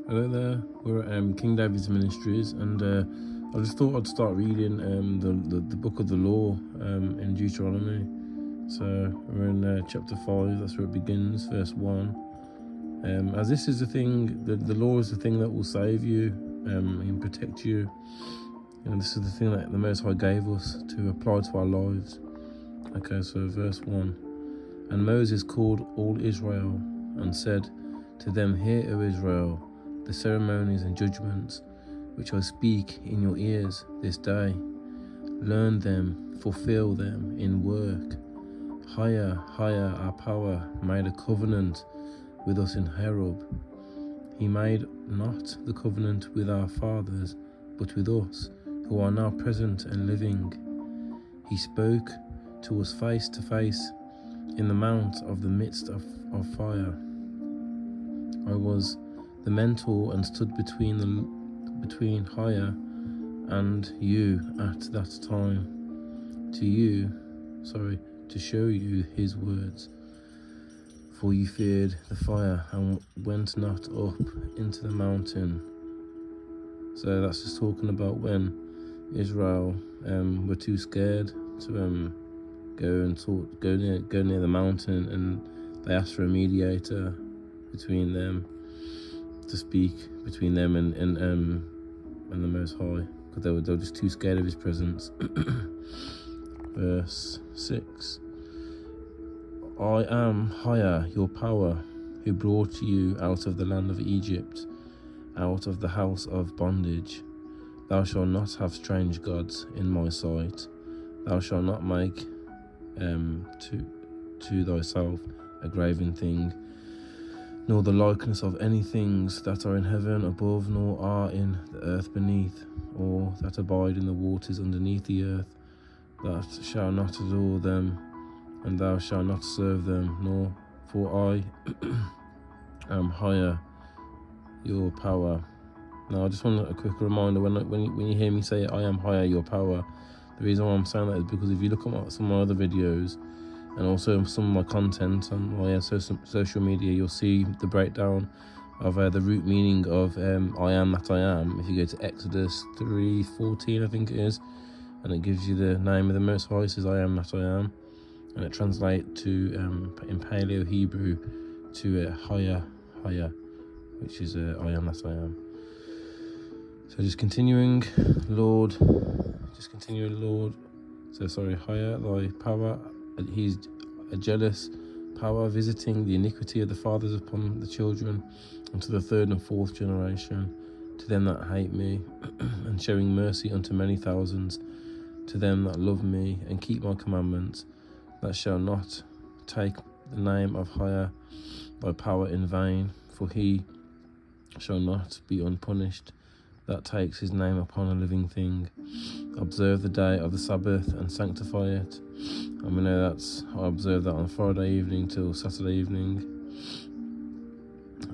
Hello there, we're at King David's Ministries, and I just thought I'd start reading the book of the law in Deuteronomy. So we're in chapter 5, that's where it begins, verse 1. As this is the thing, the law is the thing that will save you and protect you. And this is the thing that the Most High gave us to apply to our lives. Okay, so verse 1. And Moses called all Israel and said to them, Hear, O Israel, the ceremonies and judgments which I speak in your ears this day. Learn them, fulfill them in work. Higher, our power made a covenant with us in Horeb. He made not the covenant with our fathers, but with us, who are now present and living. He spoke to us face to face in the mount of the midst of fire. I was the mentor and stood between Higher and you at that time, to show you his words. For you feared the fire and went not up into the mountain. So that's just talking about when Israel were too scared to go near the mountain, and they asked for a mediator between them to speak between them and the Most High, because they were just too scared of his presence. Verse 6. I am Higher, your power, who brought you out of the land of Egypt, out of the house of bondage. Thou shalt not have strange gods in my sight. Thou shalt not make to thyself a graven thing, nor the likeness of any things that are in heaven above, nor are in the earth beneath, or that abide in the waters underneath the earth. Thou shalt not adore them, and thou shalt not serve them, nor for I am Higher, your power. Now I just want a quick reminder, when you hear me say I am Higher, your power, the reason why I'm saying that is because if you look at some of my other videos, and also some of my content on my social media, you'll see the breakdown of the root meaning of I am that I am. If you go to Exodus 3:14, I think it is, and it gives you the name of the Most High, it says I am that I am, and it translates to in Paleo Hebrew to Higher, which is I am that I am. So just continuing, Lord. So sorry, Higher, thy power. He's a jealous power, visiting the iniquity of the fathers upon the children, and to the third and fourth generation, to them that hate me, and showing mercy unto many thousands, to them that love me and keep my commandments, that shall not take the name of Higher, thy power in vain, for he shall not be unpunished that takes his name upon a living thing. Observe the day of the Sabbath and sanctify it. And we know I observe that on Friday evening till Saturday evening.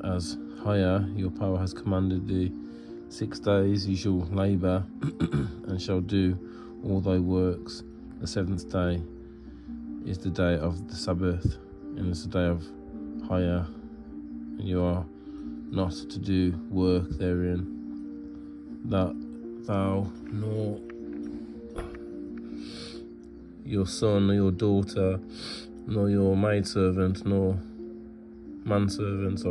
As Higher, your power has commanded thee, 6 days you shall labour and shall do all thy works. The 7th day is the day of the Sabbath, and it's the day of Higher, and you are not to do work therein, that thou nor your son nor your daughter nor your maidservant nor maidservant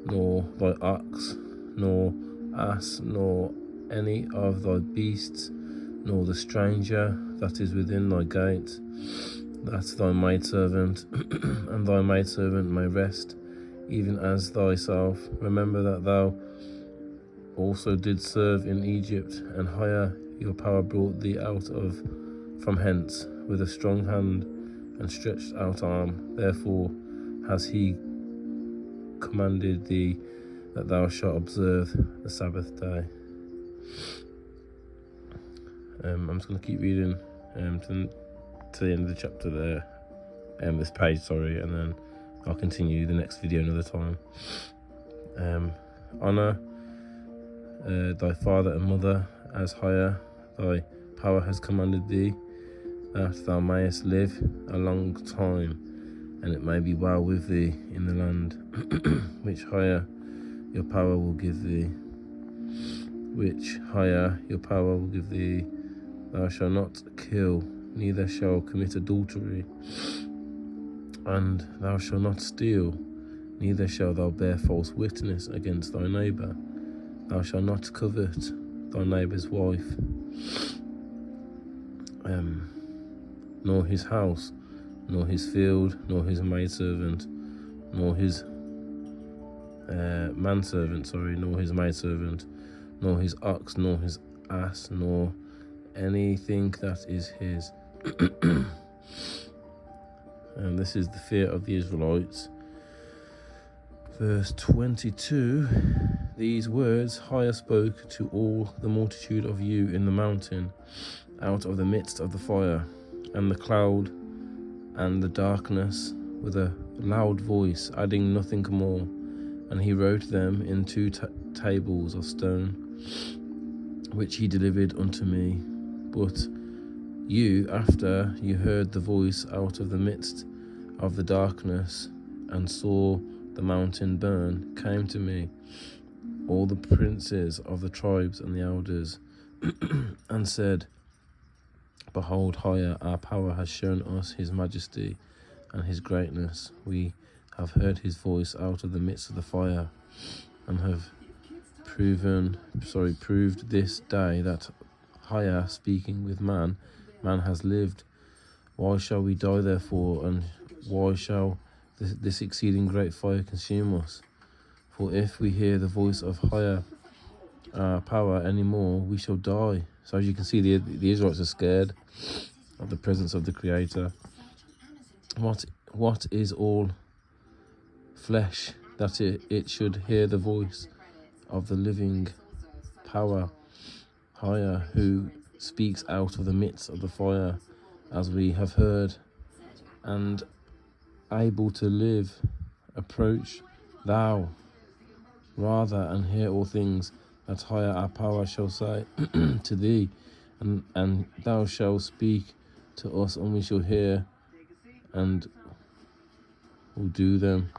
nor thy ox nor ass nor any of thy beasts nor the stranger that is within thy gate, that thy maidservant and thy maidservant may rest, even as thyself. Remember that thou also did serve in Egypt, and Higher, your power brought thee out from hence with a strong hand and stretched out arm. Therefore has he commanded thee that thou shalt observe the Sabbath day. I'm just going to keep reading to the end of the chapter there, this page, and then I'll continue the next video another time. Honour thy father and mother, as Higher thy power has commanded thee, that thou mayest live a long time, and it may be well with thee in the land which Higher your power will give thee. Which higher your power will give thee. Thou shalt not kill, neither shalt commit adultery, and thou shalt not steal, neither shalt thou bear false witness against thy neighbour. Thou shalt not covet thy neighbour's wife, nor his house, nor his field, nor his maidservant, nor his manservant, nor his maidservant, nor his ox, nor his ass, nor anything that is his. And this is the fear of the Israelites. Verse 22, these words Higher spoke to all the multitude of you in the mountain, out of the midst of the fire, and the cloud, and the darkness, with a loud voice, adding nothing more. And he wrote them in two tables of stone, which he delivered unto me. But you, after you heard the voice out of the midst of the darkness, and saw the mountain burn, came to me, all the princes of the tribes and the elders, and said, Behold, higher our power has shown us his majesty and his greatness. We have heard his voice out of the midst of the fire, and have proved this day that higher speaking with man has lived. Why shall we die therefore, and why shall this exceeding great fire consume us? For if we hear the voice of higher power any more, we shall die. So as you can see, the Israelites are scared of the presence of the Creator. What is all flesh that it should hear the voice of the living power, higher, who speaks out of the midst of the fire, as we have heard, and able to live? Approach thou rather, and hear all things that higher our power shall say to thee, and thou shalt speak to us, and we shall hear, and will do them.